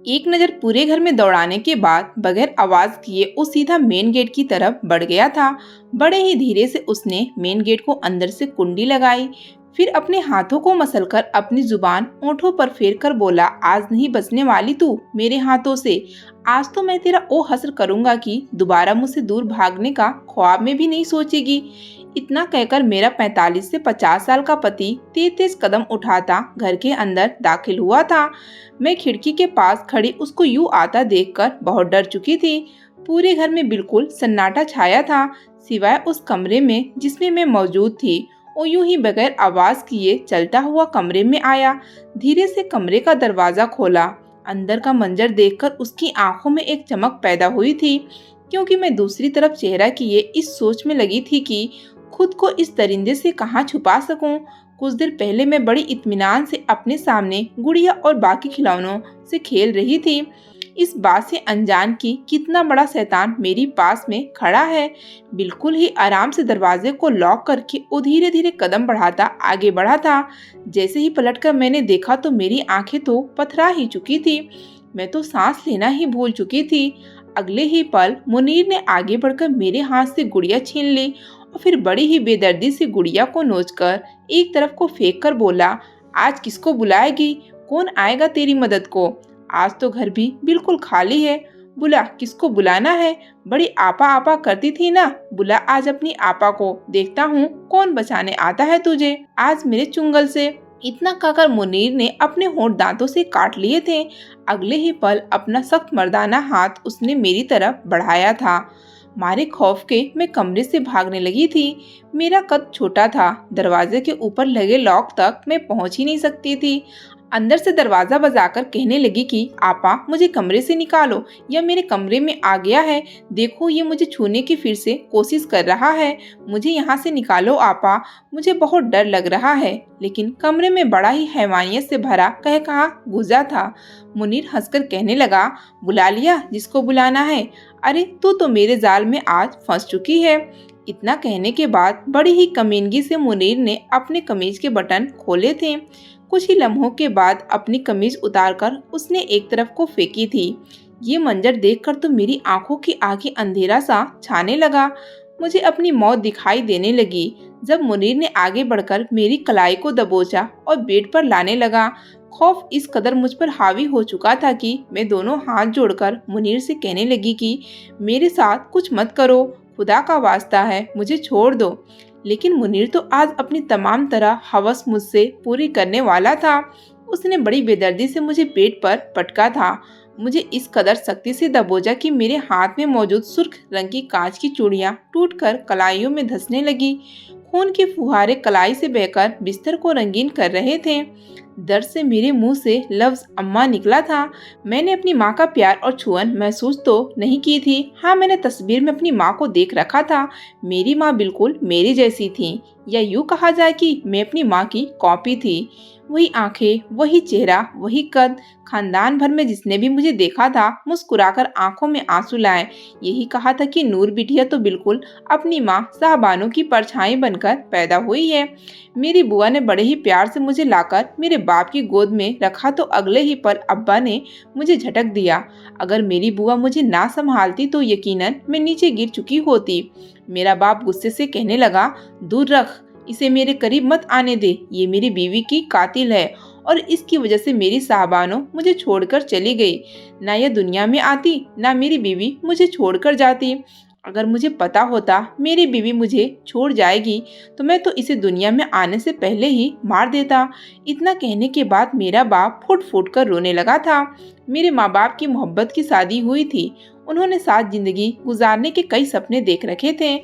एक नज़र पूरे घर में दौड़ाने के बाद बगैर आवाज़ किए वो सीधा मेन गेट की तरफ बढ़ गया था। बड़े ही धीरे से उसने मेन गेट को अंदर से कुंडी लगाई, फिर अपने हाथों को मसलकर अपनी जुबान ओंठों पर फेर कर बोला, आज नहीं बचने वाली तू मेरे हाथों से। आज तो मैं तेरा वो हश्र करूंगा कि दोबारा मुझसे दूर भागने का ख्वाब में भी नहीं सोचेगी। इतना कहकर मेरा 45 से 50 साल का पति तेज तेज कदम उठाता घर के अंदर दाखिल हुआ था। मैं खिड़की के पास खड़ी उसको यूं आता देखकर बहुत डर चुकी थी। पूरे घर में बिल्कुल सन्नाटा छाया था, सिवाय उस कमरे में जिसमें मैं मौजूद थी। वो यूं ही बगैर आवाज किए चलता हुआ कमरे में आया, धीरे से कमरे का दरवाजा खोला। अंदर का मंजर देखकर उसकी आंखों में एक चमक पैदा हुई थी, क्योंकि मैं दूसरी तरफ चेहरा किए इस सोच में लगी थी कि खुद को इस दरिंदे से कहाँ छुपा सकूं। कुछ देर पहले मैं बड़ी इत्मीनान से अपने सामने गुड़िया और बाकी खिलौनों से खेल रही थी। इस बात से अनजान कि कितना बड़ा शैतान मेरी पास में खड़ा है। बिल्कुल ही आराम से दरवाजे को लॉक करके वो धीरे धीरे कदम बढ़ाता आगे बढ़ा था। जैसे ही पलटकर मैंने देखा तो मेरी आंखें तो पथरा ही चुकी थी। मैं तो सांस लेना ही भूल चुकी थी। अगले ही पल मुनीर ने आगे बढ़कर मेरे हाथ से गुड़िया छीन ली और फिर बड़ी ही बेदर्दी से गुड़िया को नोचकर एक तरफ को फेंक कर बोला, आज किसको बुलाएगी, कौन आएगा तेरी मदद को। आज तो घर भी बिल्कुल खाली है, बुला किसको बुलाना है। बड़ी आपा आपा करती थी ना, बुला आज अपनी आपा को, देखता हूँ कौन बचाने आता है तुझे आज मेरे चुंगल से। इतना कहकर मुनीर ने अपने होंठ दांतों से काट लिए थे। अगले ही पल अपना सख्त मर्दाना हाथ उसने मेरी तरफ बढ़ाया था। मारे खौफ के मैं कमरे से भागने लगी थी। मेरा कद छोटा था, दरवाजे के ऊपर लगे लॉक तक मैं पहुंच ही नहीं सकती थी। अंदर से दरवाजा बजाकर कहने लगी कि आपा मुझे कमरे से निकालो, यह मेरे कमरे में आ गया है, देखो ये मुझे छूने की फिर से कोशिश कर रहा है, मुझे यहाँ से निकालो आपा, मुझे बहुत डर लग रहा है। लेकिन कमरे में बड़ा ही हैवानियत से भरा कह कहा गुजा था। मुनीर हंसकर कहने लगा, बुला लिया जिसको बुलाना है, अरे तू तो मेरे जाल में आज फंस चुकी है। इतना कहने के बाद बड़ी ही कमीनगी से मुनीर ने अपने कमीज के बटन खोले थे। कुछ ही लम्हों के बाद अपनी कमीज उतारकर उसने एक तरफ को फेंकी थी। ये मंजर देखकर तो मेरी आंखों की आगे अंधेरा सा छाने लगा। मुझे अपनी मौत दिखाई देने लगी जब मुनीर ने आगे बढ़कर मेरी कलाई को दबोचा और बेड पर लाने लगा। खौफ इस कदर मुझ पर हावी हो चुका था कि मैं दोनों हाथ जोड़कर मुनीर से कहने लगी कि मेरे साथ कुछ मत करो, खुदा का वास्ता है, मुझे छोड़ दो। लेकिन मुनीर तो आज अपनी तमाम तरह हवस मुझसे पूरी करने वाला था। उसने बड़ी बेदर्दी से मुझे पेट पर पटका था, मुझे इस कदर सख्ती से दबोचा कि मेरे हाथ में मौजूद सुर्ख रंग की कांच की चूड़ियां टूटकर कलाइयों में धंसने लगी। खून के फुहारे कलाई से बहकर बिस्तर को रंगीन कर रहे थे। दर्द से मेरे मुंह से लफ्ज अम्मा निकला था। मैंने अपनी माँ का प्यार और छुअन महसूस तो नहीं की थी। हाँ, मैंने तस्वीर में अपनी माँ को देख रखा था। मेरी माँ बिल्कुल मेरी जैसी थी, या यूँ कहा जाए कि मैं अपनी माँ की कॉपी थी। वही आंखें, वही चेहरा, वही कद। खानदान भर में जिसने भी मुझे देखा था मुस्कुराकर आंखों में आंसू लाए यही कहा था कि नूर बिटिया तो बिल्कुल अपनी माँ साहबानों की परछाई बनकर पैदा हुई है। मेरी बुआ ने बड़े ही प्यार से मुझे लाकर मेरे बाप की गोद में रखा तो अगले ही पल अब्बा ने मुझे झटक दिया। अगर मेरी बुआ मुझे ना संभालती तो यकीनन मैं नीचे गिर चुकी होती। मेरा बाप गुस्से से कहने लगा, दूर रख, इसे मेरे करीब मत आने दे, ये मेरी बीवी की कातिल है और इसकी वजह से मेरी साहबानों मुझे छोड़कर चली गई। ना यह दुनिया में आती, ना मेरी बीवी मुझे छोड़कर जाती। अगर मुझे पता होता मेरी बीवी मुझे छोड़ जाएगी तो मैं तो इसे दुनिया में आने से पहले ही मार देता। इतना कहने के बाद मेरा बाप फुट फुट कर रोने लगा था। मेरे माँ बाप की मोहब्बत की शादी हुई थी। उन्होंने साथ जिंदगी गुजारने के कई सपने देख रखे थे।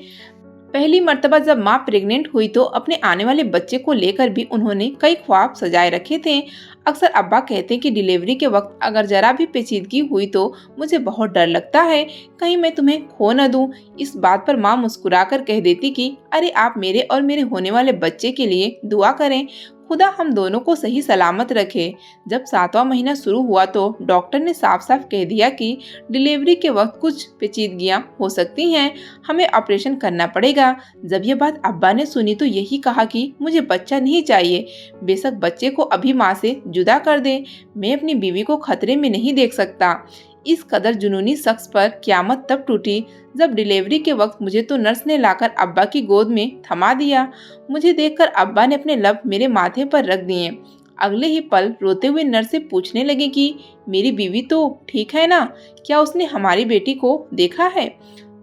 पहली मर्तबा जब माँ प्रेग्नेंट हुई तो अपने आने वाले बच्चे को लेकर भी उन्होंने कई ख्वाब सजाए रखे थे। अक्सर अब्बा कहते कि डिलीवरी के वक्त अगर जरा भी पेचीदगी हुई तो मुझे बहुत डर लगता है, कहीं मैं तुम्हें खो न दूं। इस बात पर माँ मुस्कुराकर कह देती कि अरे आप मेरे और मेरे होने वाले बच्चे के लिए दुआ करें, खुदा हम दोनों को सही सलामत रखे। जब 7वां महीना शुरू हुआ तो डॉक्टर ने साफ साफ कह दिया कि डिलीवरी के वक्त कुछ पेचीदगियां हो सकती हैं, हमें ऑपरेशन करना पड़ेगा। जब ये बात अब्बा ने सुनी तो यही कहा कि मुझे बच्चा नहीं चाहिए, बेशक बच्चे को अभी माँ से जुदा कर दे, मैं अपनी बीवी को खतरे में नहीं देख सकता। इस कदर जुनूनी शख्स पर क़यामत तब टूटी जब डिलीवरी के वक्त मुझे तो नर्स ने लाकर अब्बा की गोद में थमा दिया। मुझे देखकर अब्बा ने अपने लब मेरे माथे पर रख दिए। अगले ही पल रोते हुए नर्स से पूछने लगे कि मेरी बीवी तो ठीक है ना, क्या उसने हमारी बेटी को देखा है?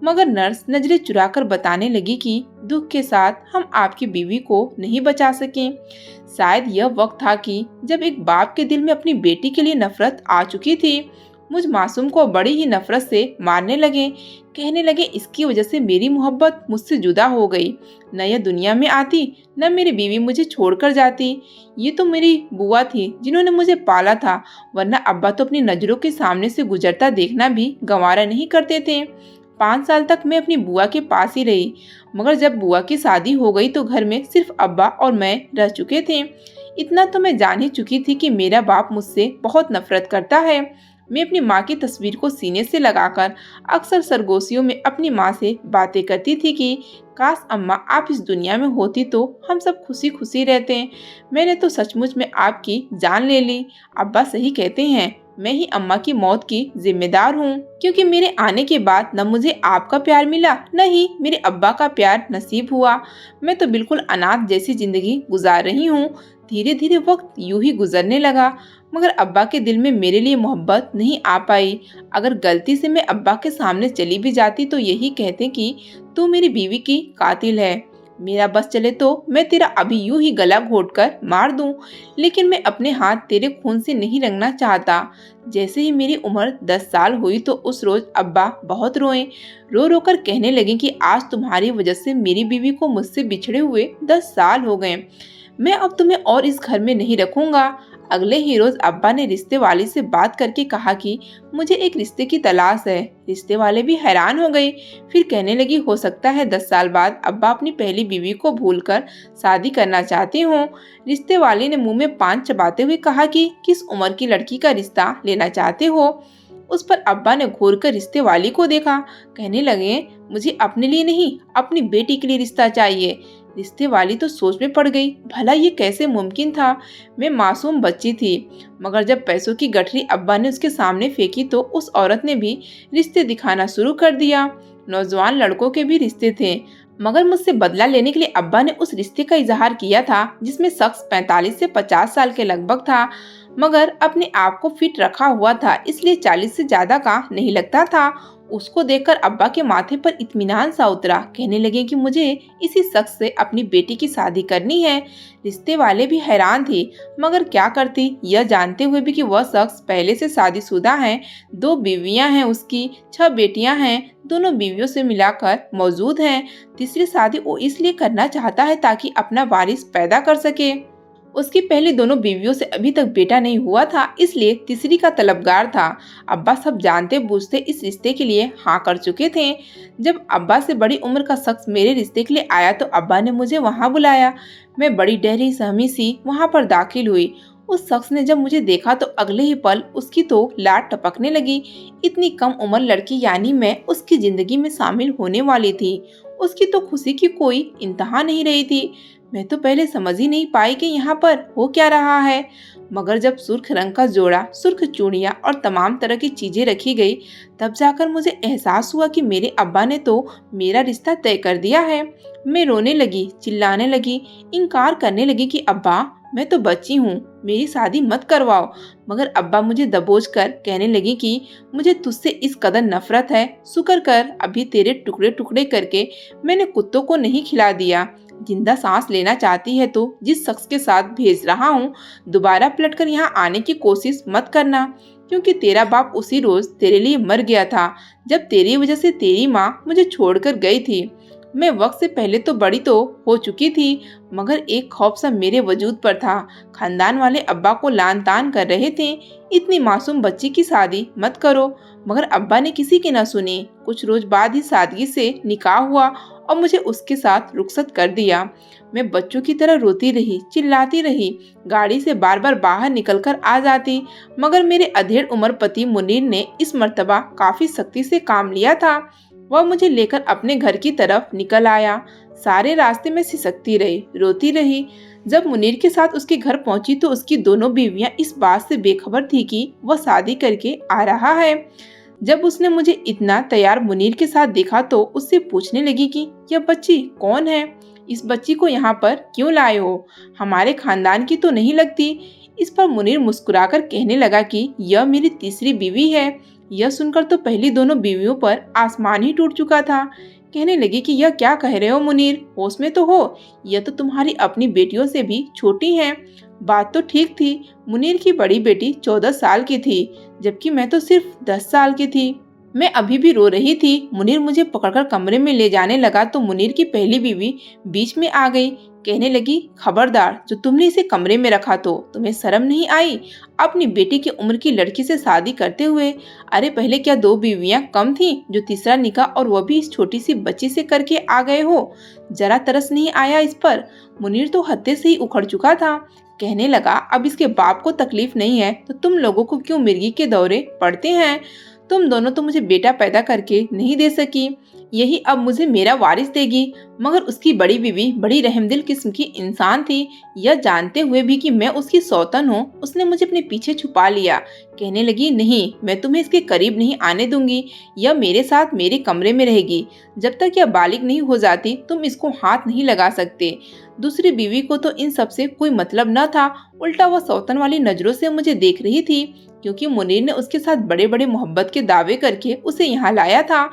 मगर नर्स नजरें चुराकर बताने लगी कि दुख के साथ हम आपकी बीवी को नहीं बचा सके। शायद यह वक्त था कि जब एक बाप के दिल में अपनी बेटी के लिए नफरत आ चुकी थी। मुझ मासूम को बड़ी ही नफरत से मारने लगे, कहने लगे इसकी वजह से मेरी मोहब्बत मुझसे जुदा हो गई। न यह दुनिया में आती, न मेरी बीवी मुझे छोड़कर जाती। ये तो मेरी बुआ थी जिन्होंने मुझे पाला था, वरना अब्बा तो अपनी नजरों के सामने से गुजरता देखना भी गंवारा नहीं करते थे। 5 साल तक मैं अपनी बुआ के पास ही रही, मगर जब बुआ की शादी हो गई तो घर में सिर्फ अब्बा और मैं रह चुके थे। इतना तो मैं जान ही चुकी थी कि मेरा बाप मुझसे बहुत नफरत करता है। मैं अपनी माँ की तस्वीर को सीने से लगाकर अक्सर सरगोशियों में अपनी माँ से बातें करती थी कि काश अम्मा आप इस दुनिया में होती तो हम सब खुशी खुशी रहते। मैंने तो सचमुच में आपकी जान ले ली। अब्बा सही कहते हैं, मैं ही अम्मा की मौत की जिम्मेदार हूँ, क्योंकि मेरे आने के बाद न मुझे आपका प्यार मिला, न ही मेरे अब्बा का प्यार नसीब हुआ। मैं तो बिल्कुल अनाथ जैसी जिंदगी गुजार रही हूँ। धीरे धीरे वक्त यूं ही गुजरने लगा, मगर अब्बा के दिल में मेरे लिए मोहब्बत नहीं आ पाई। अगर गलती से मैं अब्बा के सामने चली भी जाती तो यही कहते कि तू मेरी बीवी की कातिल है। मेरा बस चले तो मैं तेरा अभी यूं ही गला घोटकर मार दूं, लेकिन मैं अपने हाथ तेरे खून से नहीं रंगना चाहता। जैसे ही मेरी उम्र 10 साल हुई तो उस रोज अब्बा बहुत रोए। रो रो कर कहने लगे कि आज तुम्हारी वजह से मेरी बीवी को मुझसे बिछड़े हुए 10 साल हो गए। मैं अब तुम्हें और इस घर में नहीं रखूंगा। अगले ही रोज अब्बा ने रिश्ते वाली से बात करके कहा कि मुझे एक रिश्ते की तलाश है। रिश्ते वाले भी हैरान हो गई। फिर कहने लगी हो सकता है 10 साल बाद अब्बा अपनी पहली बीवी को भूलकर शादी करना चाहते हो। रिश्ते वाले ने मुंह में पान चबाते हुए कहा कि किस उम्र की लड़की का रिश्ता लेना चाहते हो। उस पर अब्बा ने घूर कर रिश्ते वाली को देखा, कहने लगे मुझे अपने लिए नहीं अपनी बेटी के लिए रिश्ता चाहिए। रिश्ते वाली तो सोच में पड़ गई, भला ये कैसे मुमकिन था। मैं मासूम बच्ची थी, मगर जब पैसों की गठरी अब्बा ने उसके सामने फेंकी तो उस औरत ने भी रिश्ते दिखाना शुरू कर दिया। नौजवान लड़कों के भी रिश्ते थे, मगर मुझसे बदला लेने के लिए अब्बा ने उस रिश्ते का इजहार किया था जिसमें शख्स 45 से 50 साल के लगभग था, मगर अपने आप को फिट रखा हुआ था, इसलिए 40 से ज्यादा का नहीं लगता था। उसको देखकर अब्बा के माथे पर इत्मीनान सा उतरा। कहने लगे कि मुझे इसी शख्स से अपनी बेटी की शादी करनी है। रिश्ते वाले भी हैरान थे, मगर क्या करती यह जानते हुए भी कि वह शख्स पहले से शादीशुदा है, 2 बीवियां हैं उसकी, 6 बेटियां हैं, दोनों बीवियों से मिलाकर मौजूद हैं। तीसरी शादी वो इसलिए करना चाहता है ताकि अपना वारिस पैदा कर सके। उसकी पहली दोनों बीवियों से अभी तक बेटा नहीं हुआ था, इसलिए तीसरी का तलबगार था। अब्बा सब जानते बूझते इस रिश्ते के लिए हाँ कर चुके थे। जब अब्बा से बड़ी उम्र का शख्स मेरे रिश्ते के लिए आया तो अब्बा ने मुझे वहाँ बुलाया। मैं बड़ी डरी सहमी सी वहाँ पर दाखिल हुई। उस शख्स ने जब मुझे देखा तो अगले ही पल उसकी तो लाट टपकने लगी। इतनी कम उम्र लड़की यानी मैं उसकी जिंदगी में शामिल होने वाली थी। उसकी तो खुशी की कोई इंतहा नहीं रही थी। मैं तो पहले समझ ही नहीं पाई कि यहाँ पर हो क्या रहा है, मगर जब सुर्ख रंग का जोड़ा, सुर्ख चूड़ियाँ और तमाम तरह की चीजें रखी गई, तब जाकर मुझे एहसास हुआ कि मेरे अब्बा ने तो मेरा रिश्ता तय कर दिया है। मैं रोने लगी, चिल्लाने लगी, इनकार करने लगी कि अब्बा मैं तो बच्ची हूँ, मेरी शादी मत करवाओ। मगर अब्बा मुझे दबोच कर कहने लगी कि मुझे तुझसे इस कदर नफरत है, शुक्र कर अभी तेरे टुकड़े टुकड़े करके मैंने कुत्तों को नहीं खिला दिया। जिंदा सांस लेना चाहती है तो जिस शख्स के साथ भेज रहा हूँ दोबारा पलटकर यहाँ आने की कोशिश मत करना, क्योंकि तेरा बाप उसी रोज तेरे लिए मर गया था जब तेरी वजह से तेरी माँ मुझे छोड़कर गई थी। मैं वक्त से पहले तो बड़ी तो हो चुकी थी, मगर एक खौफ सा मेरे वजूद पर था। खानदान वाले अब्बा को लान तान कर रहे थे, इतनी मासूम बच्ची की शादी मत करो, मगर अब्बा ने किसी की न सुनी। कुछ रोज बाद ही सादगी से निकाह हुआ और मुझे उसके साथ रुखसत कर दिया। मैं बच्चों की तरह रोती रही, चिल्लाती रही, गाड़ी से बार बार बाहर निकलकर आ जाती, मगर मेरे अधेड़ उम्र पति मुनीर ने इस मर्तबा काफी सख्ती से काम लिया था। वह मुझे लेकर अपने घर की तरफ निकल आया। सारे रास्ते में सिसकती रही, रोती रही। जब मुनीर के साथ उसके घर पहुंची तो उसकी दोनों बीवियां इस बात से बेखबर थी कि वह शादी करके आ रहा है। जब उसने मुझे इतना तैयार मुनीर के साथ देखा तो उससे पूछने लगी कि यह बच्ची कौन है, इस बच्ची को यहाँ पर क्यों लाए हो, हमारे खानदान की तो नहीं लगती। इस पर मुनीर मुस्कुराकर कहने लगा कि यह मेरी तीसरी बीवी है। यह सुनकर तो पहली दोनों बीवियों पर आसमान ही टूट चुका था। कहने लगी कि यह क्या कह रहे हो मुनीर, होश में तो हो, यह तो तुम्हारी अपनी बेटियों से भी छोटी हैं। बात तो ठीक थी, मुनीर की बड़ी बेटी 14 साल की थी, जबकि मैं तो सिर्फ 10 साल की थी। मैं अभी भी रो रही थी। मुनीर मुझे पकड़कर कमरे में ले जाने लगा तो मुनीर की पहली बीवी बीच में आ गई। कहने लगी, खबरदार, जो तुमने इसे कमरे में रखा तो तुम्हें शर्म नहीं आई अपनी बेटी की उम्र की लड़की से शादी करते हुए? अरे पहले क्या 2 बीवियां कम थीं जो तीसरा निकाह और वह भी इस छोटी सी बच्ची से करके आ गए हो? जरा तरस नहीं आया इस पर? मुनीर तो हत्थे से ही उखड़ चुका था। कहने लगा, अब इसके बाप को तकलीफ नहीं है तो तुम लोगों को क्यों मिर्गी के दौरे पड़ते हैं? तुम दोनों तो मुझे बेटा पैदा करके नहीं दे सकी, यही अब मुझे मेरा वारिस देगी। मगर उसकी बड़ी बीवी बड़ी रहमदिल किस्म की इंसान थी। यह जानते हुए भी कि मैं उसकी सौतन हूँ, उसने मुझे अपने पीछे छुपा लिया। कहने लगी, नहीं, मैं तुम्हें इसके करीब नहीं आने दूंगी। यह मेरे साथ मेरे कमरे में रहेगी। जब तक यह बालिग नहीं हो जाती तुम इसको हाथ नहीं लगा सकते। दूसरी बीवी को तो इन सब से कोई मतलब न था, उल्टा वह सौतन वाली नजरों से मुझे देख रही थी, क्योंकि मुनीर ने उसके साथ बड़े बड़े मोहब्बत के दावे करके उसे यहाँ लाया था।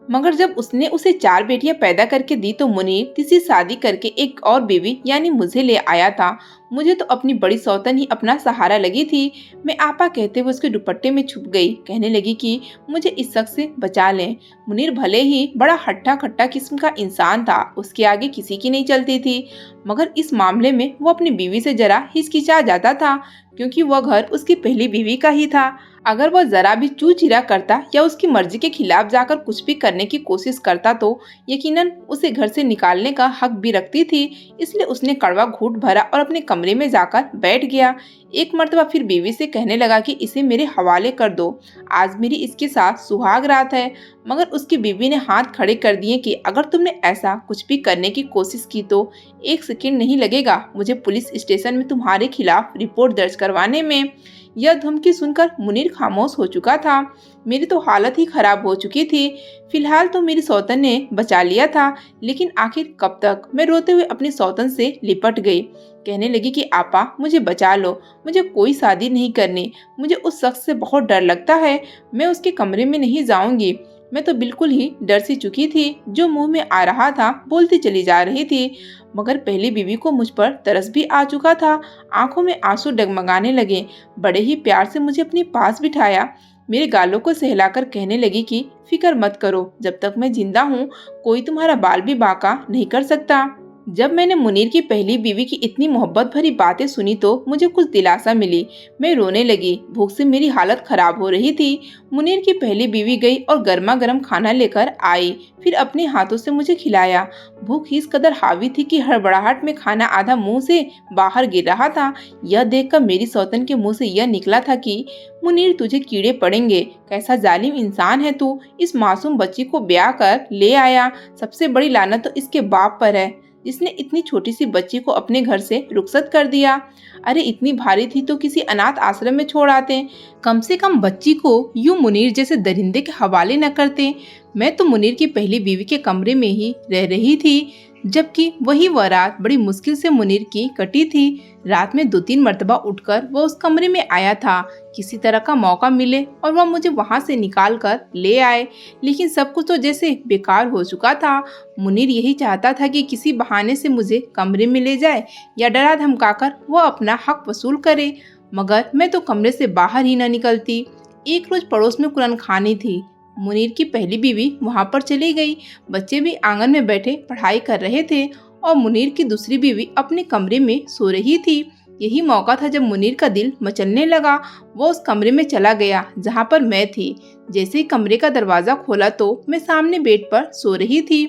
मगर जब उसने उसे 4 बेटियां पैदा करके दी तो मुनीर तीसरी शादी करके एक और बीवी यानी मुझे ले आया था। मुझे तो अपनी बड़ी सौतन ही अपना सहारा लगी थी। मैं आपा कहते हुए उसके दुपट्टे में छुप गई। कहने लगी कि मुझे इस शख्स से बचा लें। मुनीर भले ही बड़ा हट्टा खट्टा किस्म का इंसान था, उसके आगे किसी की नहीं चलती थी, मगर इस मामले में वो अपनी बीवी से जरा हिचकिचा जाता था, क्योंकि वह घर उसकी पहली बीवी का ही था। अगर वह जरा भी चू चिरा करता या उसकी मर्जी के खिलाफ जाकर कुछ भी करने की कोशिश करता तो यकीनन उसे घर से निकालने का हक भी रखती थी। इसलिए उसने कड़वा घूंट भरा और अपने कमरे में जाकर बैठ गया। एक मर्तबा फिर बीवी से कहने लगा कि इसे मेरे हवाले कर दो, आज मेरी इसके साथ सुहाग रात है। मगर उसकी बीवी ने हाथ खड़े कर दिए कि अगर तुमने ऐसा कुछ भी करने की कोशिश की तो 1 सेकंड नहीं लगेगा मुझे पुलिस स्टेशन में तुम्हारे खिलाफ रिपोर्ट दर्ज करवाने में। यह धमकी सुनकर मुनीर खामोश हो चुका था। मेरी तो हालत ही खराब हो चुकी थी। फिलहाल तो मेरी सौतन ने बचा लिया था, लेकिन आखिर कब तक? मैं रोते हुए अपनी सौतन से लिपट गई। कहने लगी कि आपा मुझे बचा लो, मुझे कोई शादी नहीं करनी, मुझे उस शख्स से बहुत डर लगता है, मैं उसके कमरे में नहीं जाऊंगी। मैं तो बिल्कुल ही डर सी चुकी थी, जो मुंह में आ रहा था बोलती चली जा रही थी। मगर पहली बीवी को मुझ पर तरस भी आ चुका था। आंखों में आंसू डगमगाने लगे। बड़े ही प्यार से मुझे अपने पास बिठाया, मेरे गालों को सहलाकर कहने लगी कि फिक्र मत करो, जब तक मैं जिंदा हूँ कोई तुम्हारा बाल भी बांका नहीं कर सकता। जब मैंने मुनीर की पहली बीवी की इतनी मोहब्बत भरी बातें सुनी तो मुझे कुछ दिलासा मिली। मैं रोने लगी, भूख से मेरी हालत खराब हो रही थी। मुनीर की पहली बीवी गई और गर्मा गर्म खाना लेकर आई, फिर अपने हाथों से मुझे खिलाया। भूख इस कदर हावी थी कि हड़बड़ाहट में खाना आधा मुंह से बाहर गिर रहा था। यह देखकर मेरी सौतन के मुंह से यह निकला था कि मुनीर तुझे कीड़े पड़ेंगे, कैसा जालिम इंसान है तू, इस मासूम बच्ची को ब्याह कर ले आया। सबसे बड़ी लानत तो इसके बाप पर है, जिसने इतनी छोटी सी बच्ची को अपने घर से रुखसत कर दिया। अरे इतनी भारी थी तो किसी अनाथ आश्रम में छोड़ आते, कम से कम बच्ची को यूं मुनीर जैसे दरिंदे के हवाले न करते। मैं तो मुनीर की पहली बीवी के कमरे में ही रह रही थी, जबकि वह रात बड़ी मुश्किल से मुनीर की कटी थी। रात में 2-3 मर्तबा उठकर वह उस कमरे में आया था, किसी तरह का मौका मिले और वह मुझे वहां से निकाल कर ले आए, लेकिन सब कुछ तो जैसे बेकार हो चुका था। मुनीर यही चाहता था कि किसी बहाने से मुझे कमरे में ले जाए या डरा धमकाकर वह अपना हक वसूल करे, मगर मैं तो कमरे से बाहर ही न निकलती। एक रोज पड़ोस में कुरान खानी थी। मुनीर की पहली बीवी वहां पर चली गई। बच्चे भी आंगन में बैठे पढ़ाई कर रहे थे और मुनीर की दूसरी बीवी अपने कमरे में सो रही थी। यही मौका था जब मुनीर का दिल मचलने लगा। वो उस कमरे में चला गया जहां पर मैं थी। जैसे ही कमरे का दरवाजा खोला तो मैं सामने बेड पर सो रही थी।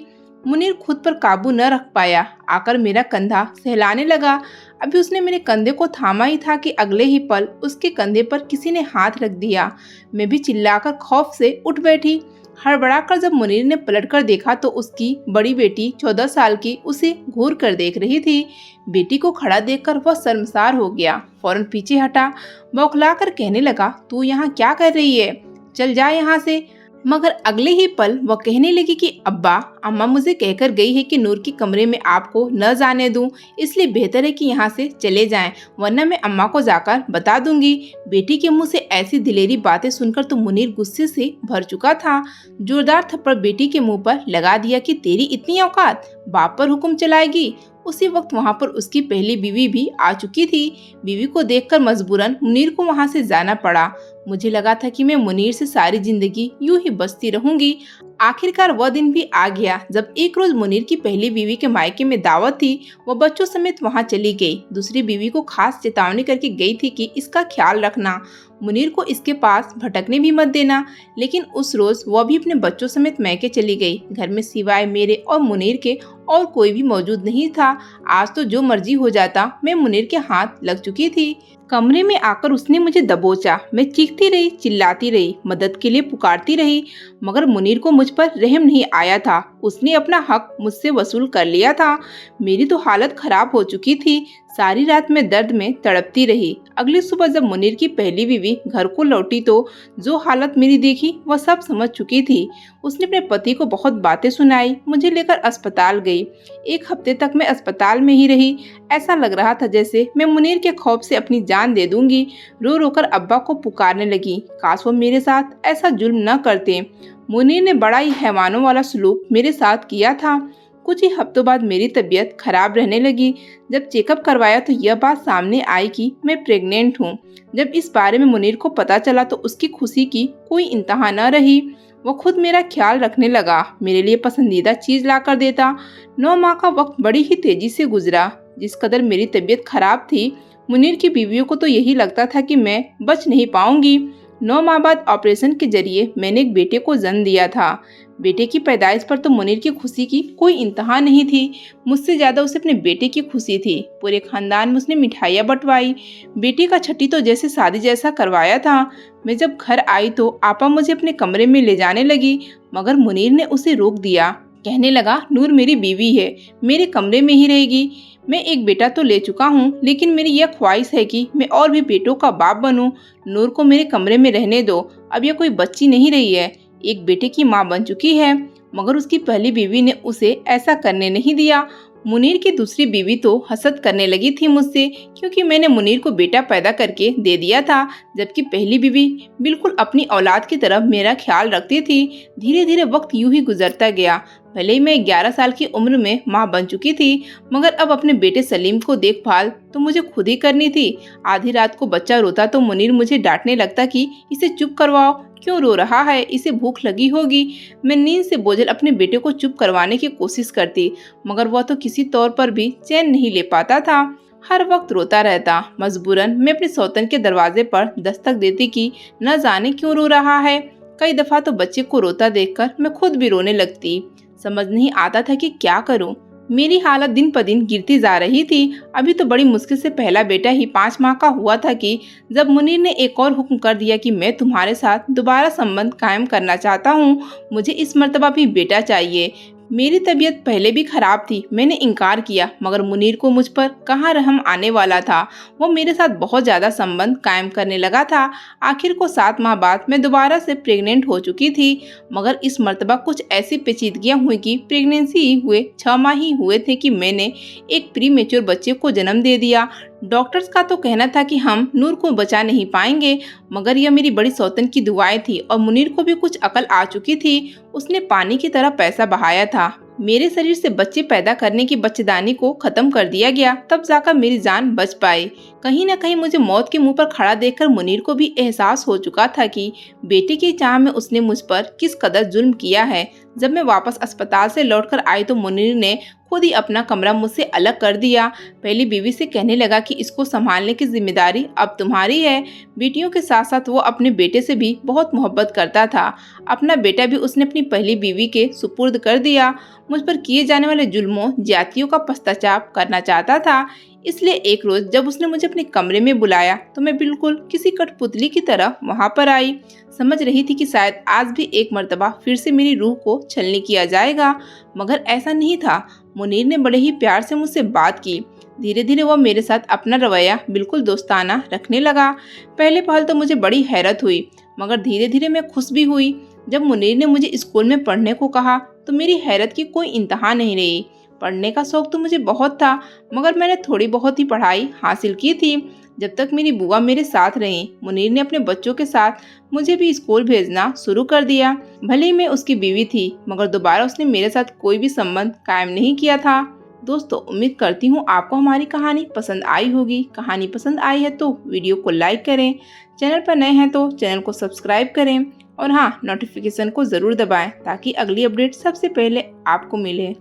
मुनीर खुद पर काबू न रख पाया, आकर मेरा कंधा सहलाने लगा। अभी उसने मेरे कंधे को थामा ही था कि अगले ही पल उसके कंधे पर किसी ने हाथ रख दिया। मैं भी चिल्लाकर खौफ से उठ बैठी। हड़बड़ाकर जब मुनीर ने पलटकर देखा तो उसकी बड़ी बेटी 14 साल की उसे घूर कर देख रही थी। बेटी को खड़ा देखकर वह शर्मसार हो गया, फौरन पीछे हटा, बौखलाकर कहने लगा, तू यहाँ क्या कर रही है? चल जा यहाँ से। मगर अगले ही पल वह कहने लगी कि अब्बा, अम्मा मुझे कहकर गई है कि नूर के कमरे में आपको न जाने दूं, इसलिए बेहतर है कि यहाँ से चले जाएं, वरना मैं अम्मा को जाकर बता दूंगी। बेटी के मुंह से ऐसी दिलेरी बातें सुनकर तो मुनीर गुस्से से भर चुका था। जोरदार थप्पड़ बेटी के मुंह पर लगा दिया कि तेरी इतनी औकात, बाप पर हुक्म चलाएगी। उसी वक्त वहां पर उसकी पहली बीवी भी आ चुकी थी। बीवी को देखकर मजबूरन मुनीर को वहां से जाना पड़ा। मुझे लगा था कि मैं मुनीर से सारी जिंदगी यूं ही बसती रहूंगी। आखिरकार वह दिन भी आ गया जब एक रोज मुनीर की पहली बीवी के मायके में दावत थी। वह बच्चों समेत वहां चली गई। दूसरी बीवी को खास चेतावनी करके गई थी कि इसका ख्याल रखना, मुनीर को इसके पास भटकने भी मत देना। लेकिन उस रोज वह भी अपने बच्चों समेत मैके चली गई। घर में सिवाय मेरे और मुनीर के और कोई भी मौजूद नहीं था। आज तो जो मर्जी हो जाता, मैं मुनीर के हाथ लग चुकी थी। कमरे में आकर उसने मुझे दबोचा। मैं चीखती रही, चिल्लाती रही, मदद के लिए पुकारती रही, मगर मुनीर को मुझ पर रहम नहीं आया था। उसने अपना हक मुझसे वसूल कर लिया था। मेरी तो हालत खराब हो चुकी थी। सारी रात मैं दर्द में तड़पती रही। अगली सुबह जब मुनीर की पहली बीवी घर को लौटी तो जो हालत मेरी देखी वह सब समझ चुकी थी। उसने अपने पति को बहुत बातें सुनाई, मुझे लेकर अस्पताल गई। 1 हफ्ते तक मैं अस्पताल में ही रही। ऐसा लग रहा था जैसे मैं मुनीर के खौफ से अपनी जान दे दूंगी। रो रोकर अब्बा को पुकारने लगी, काश वो मेरे साथ ऐसा जुल्म न करते। मुनीर ने बड़ा ही हैवानों वाला सलूक मेरे साथ किया था। कुछ ही हफ्तों बाद मेरी तबीयत खराब रहने लगी। जब चेकअप करवाया तो यह बात सामने आई कि मैं प्रेग्नेंट हूँ। जब इस बारे में मुनीर को पता चला तो उसकी खुशी की कोई इंतहा न रही। वो खुद मेरा ख्याल रखने लगा, मेरे लिए पसंदीदा चीज ला कर देता। 9 माह का वक्त बड़ी ही तेजी से गुजरा। जिस कदर मेरी तबीयत खराब थी, मुनीर की बीवियों को तो यही लगता था कि मैं बच नहीं पाऊंगी। 9 माह बाद ऑपरेशन के जरिए मैंने एक बेटे को जन्म दिया था। बेटे की पैदाइश पर तो मुनीर की खुशी की कोई इंतहा नहीं थी। मुझसे ज्यादा उसे अपने बेटे की खुशी थी। पूरे खानदान में उसने मिठाइयाँ बंटवाई। बेटी का छठी तो जैसे शादी जैसा करवाया था। मैं जब घर आई तो आपा मुझे अपने कमरे में ले जाने लगी, मगर मुनीर ने उसे रोक दिया। कहने लगा, नूर मेरी बीवी है, मेरे कमरे में ही रहेगी। मैं एक बेटा तो ले चुका हूँ, लेकिन मेरी यह ख्वाहिश है कि मैं और भी बेटों का बाप बनूं। नूर को मेरे कमरे में रहने दो। अब यह कोई बच्ची नहीं रही है, एक बेटे की माँ बन चुकी है। मगर उसकी पहली बीवी ने उसे ऐसा करने नहीं दिया। मुनीर की दूसरी बीवी तो हसद करने लगी थी मुझसे, क्योंकि मैंने मुनीर को बेटा पैदा करके दे दिया था, जबकि पहली बीवी बिल्कुल अपनी औलाद की तरह मेरा ख्याल रखती थी। धीरे धीरे वक्त यूं ही गुजरता गया। भले ही मैं 11 साल की उम्र में माँ बन चुकी थी, मगर अब अपने बेटे सलीम को देखभाल तो मुझे खुद ही करनी थी। आधी रात को बच्चा रोता तो मुनीर मुझे डांटने लगता कि इसे चुप करवाओ, क्यों रो रहा है, इसे भूख लगी होगी। मैं नींद से बोझल अपने बेटे को चुप करवाने की कोशिश करती, मगर वह तो किसी तौर पर भी चैन नहीं ले पाता था। हर वक्त रोता रहता। मजबूरन मैं अपने सौतन के दरवाजे पर दस्तक देती कि न जाने क्यों रो रहा है। कई दफा तो बच्चे को रोता देखकर मैं खुद भी रोने लगती। समझ नहीं आता था कि क्या करूं। मेरी हालत दिन पर दिन गिरती जा रही थी। अभी तो बड़ी मुश्किल से पहला बेटा ही 5 माह का हुआ था कि जब मुनीर ने एक और हुक्म कर दिया कि मैं तुम्हारे साथ दोबारा संबंध कायम करना चाहता हूँ, मुझे इस मर्तबा भी बेटा चाहिए। मेरी तबीयत पहले भी खराब थी। मैंने इनकार किया, मगर मुनीर को मुझ पर कहाँ रहम आने वाला था। वो मेरे साथ बहुत ज्यादा संबंध कायम करने लगा था। आखिर को 7 माह बाद मैं दोबारा से प्रेग्नेंट हो चुकी थी, मगर इस मर्तबा कुछ ऐसी पेचीदगियां हुई कि प्रेगनेंसी हुए 6 माह ही हुए थे कि मैंने एक प्री मेच्योर बच्चे को जन्म दे दिया। डॉक्टर्स का तो कहना था कि हम नूर को बचा नहीं पाएंगे, मगर यह मेरी बड़ी सौतन की दुआएं थी और मुनीर को भी कुछ अकल आ चुकी थी। उसने पानी की तरह पैसा बहाया था। मेरे शरीर से बच्चे पैदा करने की बच्चेदानी को खत्म कर दिया गया, तब जाकर मेरी जान बच पाई। कहीं न कहीं मुझे मौत के मुंह पर खड़ा देखकर मुनीर को भी एहसास हो चुका था कि बेटे की चाह में उसने मुझ पर किस कदर जुल्म किया है। जब मैं वापस अस्पताल से लौटकर आई तो मुनीर ने खुद ही अपना कमरा मुझसे अलग कर दिया। पहली बीवी से कहने लगा कि इसको संभालने की जिम्मेदारी अब तुम्हारी है। बेटियों के साथ साथ वो अपने बेटे से भी बहुत मोहब्बत करता था। अपना बेटा भी उसने अपनी पहली बीवी के सुपुर्द कर दिया। मुझ पर किए जाने वाले जुल्मों ज्यादतियों का पश्चाताप करना चाहता था। इसलिए एक रोज जब उसने मुझे अपने कमरे में बुलाया तो मैं बिल्कुल किसी कठपुतली की तरह वहां पर आई। समझ रही थी कि शायद आज भी एक मर्तबा फिर से मेरी रूह को छलनी किया जाएगा, मगर ऐसा नहीं था। मुनीर ने बड़े ही प्यार से मुझसे बात की। धीरे धीरे वह मेरे साथ अपना रवैया बिल्कुल दोस्ताना रखने लगा। पहले पहल तो मुझे बड़ी हैरत हुई, मगर धीरे धीरे मैं खुश भी हुई। जब मुनीर ने मुझे स्कूल में पढ़ने को कहा तो मेरी हैरत की कोई इंतहा नहीं रही। पढ़ने का शौक तो मुझे बहुत था, मगर मैंने थोड़ी बहुत ही पढ़ाई हासिल की थी। जब तक मेरी बुआ मेरे साथ रही, मुनीर ने अपने बच्चों के साथ मुझे भी स्कूल भेजना शुरू कर दिया। भले ही मैं उसकी बीवी थी, मगर दोबारा उसने मेरे साथ कोई भी संबंध कायम नहीं किया था। दोस्तों, उम्मीद करती हूँ आपको हमारी कहानी पसंद आई होगी। कहानी पसंद आई है तो वीडियो को लाइक करें, चैनल पर नए हैं तो चैनल को सब्सक्राइब करें और हाँ, नोटिफिकेशन को ज़रूर दबाएं ताकि अगली अपडेट सबसे पहले आपको मिले।